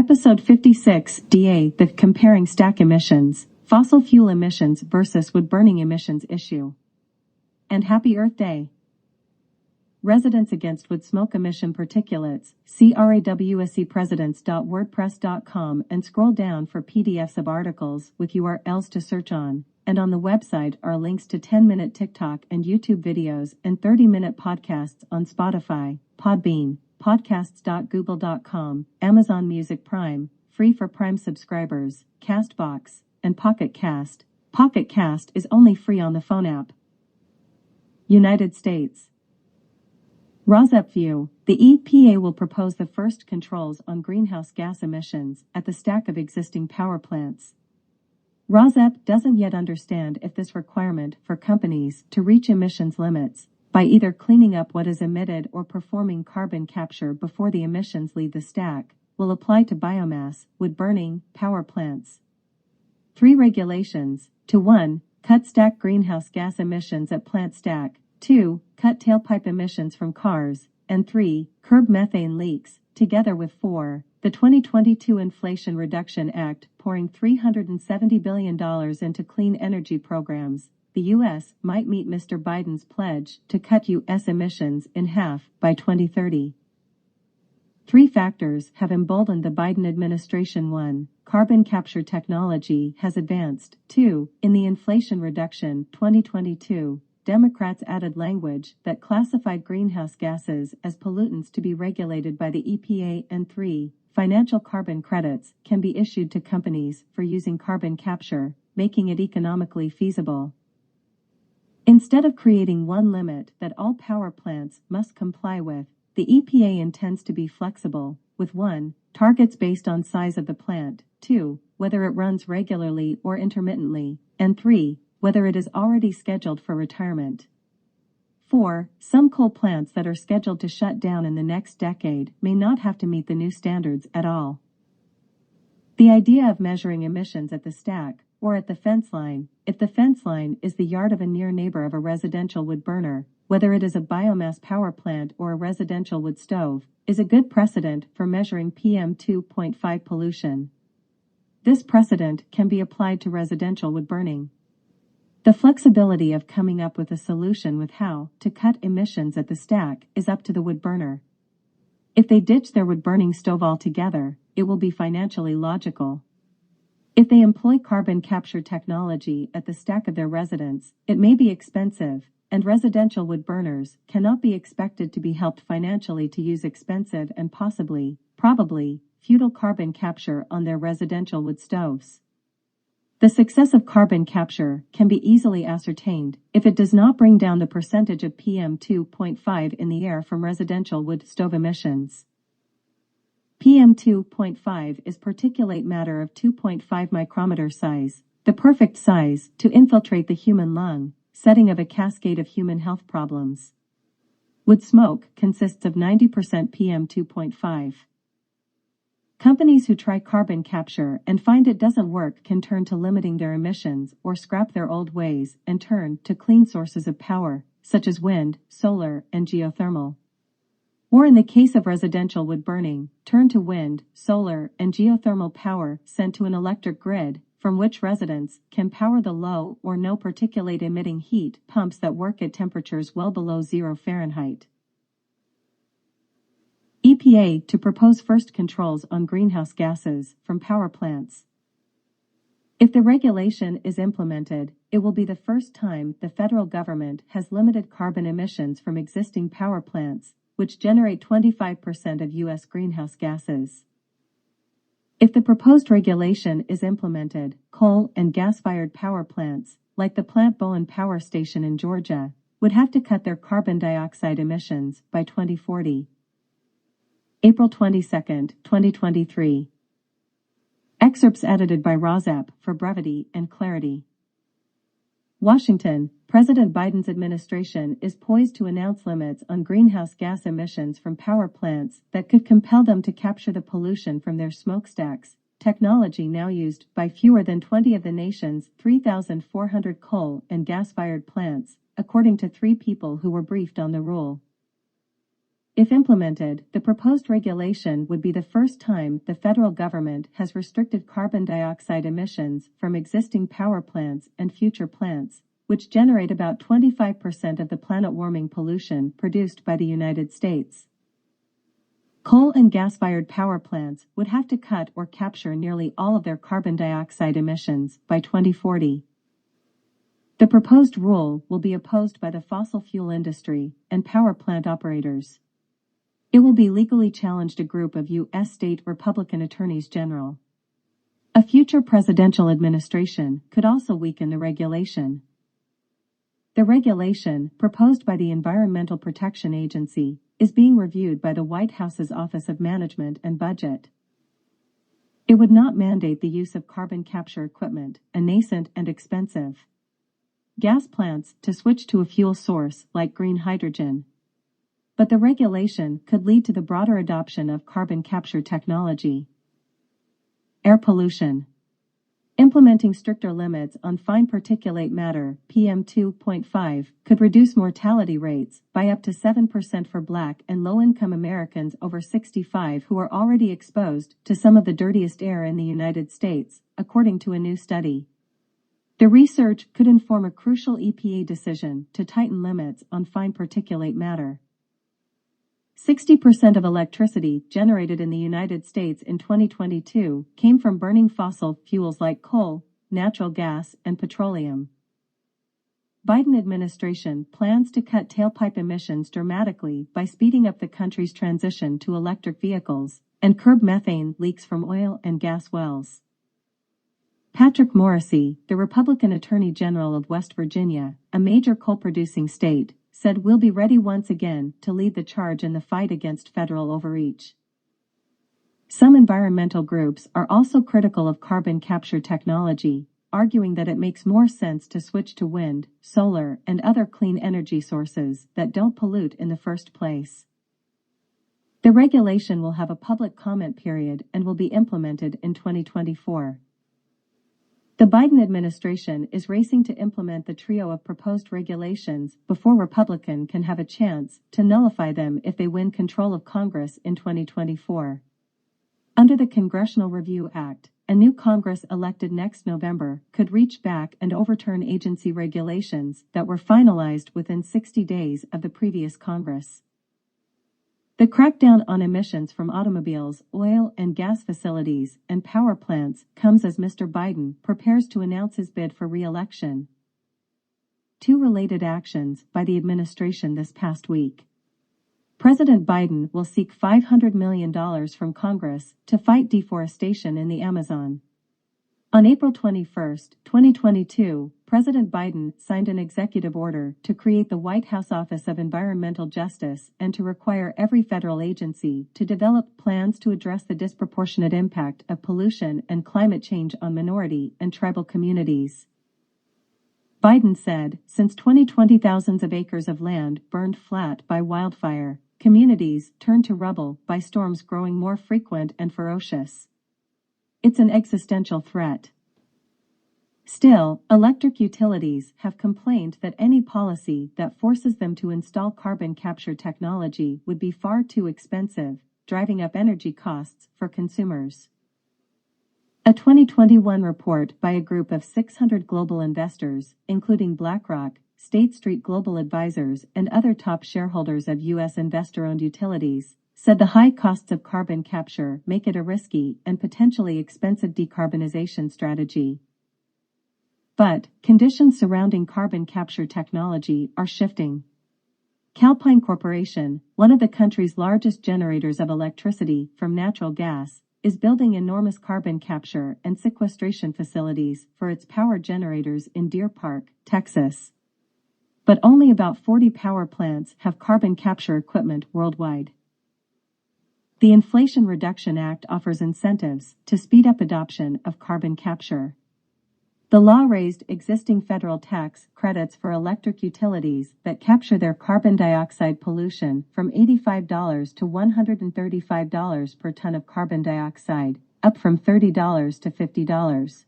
Episode 56, DA, the Comparing Stack Emissions, Fossil Fuel Emissions versus Wood-Burning Emissions Issue. And Happy Earth Day! Residents Against Wood Smoke Emission Particulates, CRAWSEpresidents.wordpress.com, and scroll down for PDFs of articles with URLs to search on, and on the website are links to 10-minute TikTok and YouTube videos and 30-minute podcasts on Spotify, Podbean, podcasts.google.com, Amazon Music Prime, free for Prime subscribers, CastBox, and Pocket Cast. Pocket Cast is only free on the phone app. United States. ROSEP View. The EPA will propose the first controls on greenhouse gas emissions at the stack of existing power plants. ROSEP doesn't yet understand if this requirement for companies to reach emissions limits by either cleaning up what is emitted or performing carbon capture before the emissions leave the stack, will apply to biomass, wood-burning, power plants. 3 regulations. 1. Cut stack greenhouse gas emissions at plant stack. 2. Cut tailpipe emissions from cars. And 3. Curb methane leaks, together with 4. The 2022 Inflation Reduction Act, pouring $370 billion into clean energy programs. The U.S. might meet Mr. Biden's pledge to cut U.S. emissions in half by 2030. 3 factors have emboldened the Biden administration. 1. Carbon capture technology has advanced. 2. In the Inflation Reduction 2022, Democrats added language that classified greenhouse gases as pollutants to be regulated by the EPA. And 3. Financial carbon credits can be issued to companies for using carbon capture, making it economically feasible. Instead of creating one limit that all power plants must comply with, the EPA intends to be flexible, with 1. Targets based on size of the plant, 2. Whether it runs regularly or intermittently, and 3. Whether it is already scheduled for retirement. 4. Some coal plants that are scheduled to shut down in the next decade may not have to meet the new standards at all. The idea of measuring emissions at the stack, or at the fence line, if the fence line is the yard of a near neighbor of a residential wood burner, whether it is a biomass power plant or a residential wood stove, is a good precedent for measuring PM 2.5 pollution. This precedent can be applied to residential wood burning. The flexibility of coming up with a solution with how to cut emissions at the stack is up to the wood burner. If they ditch their wood burning stove altogether, it will be financially logical. If they employ carbon capture technology at the stack of their residence, it may be expensive, and residential wood burners cannot be expected to be helped financially to use expensive and probably, futile carbon capture on their residential wood stoves. The success of carbon capture can be easily ascertained if it does not bring down the percentage of PM 2.5 in the air from residential wood stove emissions. PM 2.5 is particulate matter of 2.5 micrometer size, the perfect size to infiltrate the human lung, setting of a cascade of human health problems. Wood smoke consists of 90% PM 2.5. Companies who try carbon capture and find it doesn't work can turn to limiting their emissions or scrap their old ways and turn to clean sources of power, such as wind, solar, and geothermal. Or in the case of residential wood burning, turn to wind, solar, and geothermal power sent to an electric grid, from which residents can power the low or no particulate emitting heat pumps that work at temperatures well below 0 Fahrenheit. EPA to propose first controls on greenhouse gases from power plants. If the regulation is implemented, it will be the first time the federal government has limited carbon emissions from existing power plants, which generate 25% of U.S. greenhouse gases. If the proposed regulation is implemented, coal and gas-fired power plants, like the Plant Bowen Power Station in Georgia, would have to cut their carbon dioxide emissions by 2040. April 22, 2023. Excerpts edited by ROSEP for brevity and clarity. Washington, President Biden's administration is poised to announce limits on greenhouse gas emissions from power plants that could compel them to capture the pollution from their smokestacks, technology now used by fewer than 20 of the nation's 3,400 coal and gas-fired plants, according to 3 people who were briefed on the rule. If implemented, the proposed regulation would be the first time the federal government has restricted carbon dioxide emissions from existing power plants and future plants, which generate about 25% of the planet-warming pollution produced by the United States. Coal and gas-fired power plants would have to cut or capture nearly all of their carbon dioxide emissions by 2040. The proposed rule will be opposed by the fossil fuel industry and power plant operators. It will be legally challenged a group of U.S. state Republican attorneys general. A future presidential administration could also weaken the regulation. The regulation, proposed by the Environmental Protection Agency, is being reviewed by the White House's Office of Management and Budget. It would not mandate the use of carbon capture equipment, a nascent and expensive gas plants, to switch to a fuel source like green hydrogen. But the regulation could lead to the broader adoption of carbon capture technology. Air pollution. Implementing stricter limits on fine particulate matter, PM2.5, could reduce mortality rates by up to 7% for Black and low-income Americans over 65 who are already exposed to some of the dirtiest air in the United States, according to a new study. The research could inform a crucial EPA decision to tighten limits on fine particulate matter. 60% of electricity generated in the United States in 2022 came from burning fossil fuels like coal, natural gas, and petroleum. Biden administration plans to cut tailpipe emissions dramatically by speeding up the country's transition to electric vehicles and curb methane leaks from oil and gas wells. Patrick Morrisey, the Republican Attorney General of West Virginia, a major coal-producing state, said we'll be ready once again to lead the charge in the fight against federal overreach. Some environmental groups are also critical of carbon capture technology, arguing that it makes more sense to switch to wind, solar, and other clean energy sources that don't pollute in the first place. The regulation will have a public comment period and will be implemented in 2024. The Biden administration is racing to implement the trio of proposed regulations before Republicans can have a chance to nullify them if they win control of Congress in 2024. Under the Congressional Review Act, a new Congress elected next November could reach back and overturn agency regulations that were finalized within 60 days of the previous Congress. The crackdown on emissions from automobiles, oil and gas facilities, and power plants comes as Mr. Biden prepares to announce his bid for re-election. Two related actions by the administration this past week. President Biden will seek $500 million from Congress to fight deforestation in the Amazon. On April 21, 2022, President Biden signed an executive order to create the White House Office of Environmental Justice and to require every federal agency to develop plans to address the disproportionate impact of pollution and climate change on minority and tribal communities. Biden said, since 2020, thousands of acres of land burned flat by wildfire, communities turned to rubble by storms growing more frequent and ferocious. It's an existential threat. Still, electric utilities have complained that any policy that forces them to install carbon capture technology would be far too expensive, driving up energy costs for consumers. A 2021 report by a group of 600 global investors, including BlackRock, State Street Global Advisors, and other top shareholders of U.S. investor-owned utilities, said the high costs of carbon capture make it a risky and potentially expensive decarbonization strategy. But conditions surrounding carbon capture technology are shifting. Calpine Corporation, one of the country's largest generators of electricity from natural gas, is building enormous carbon capture and sequestration facilities for its power generators in Deer Park, Texas. But only about 40 power plants have carbon capture equipment worldwide. The Inflation Reduction Act offers incentives to speed up adoption of carbon capture. The law raised existing federal tax credits for electric utilities that capture their carbon dioxide pollution from $85 to $135 per ton of carbon dioxide, up from $30 to $50.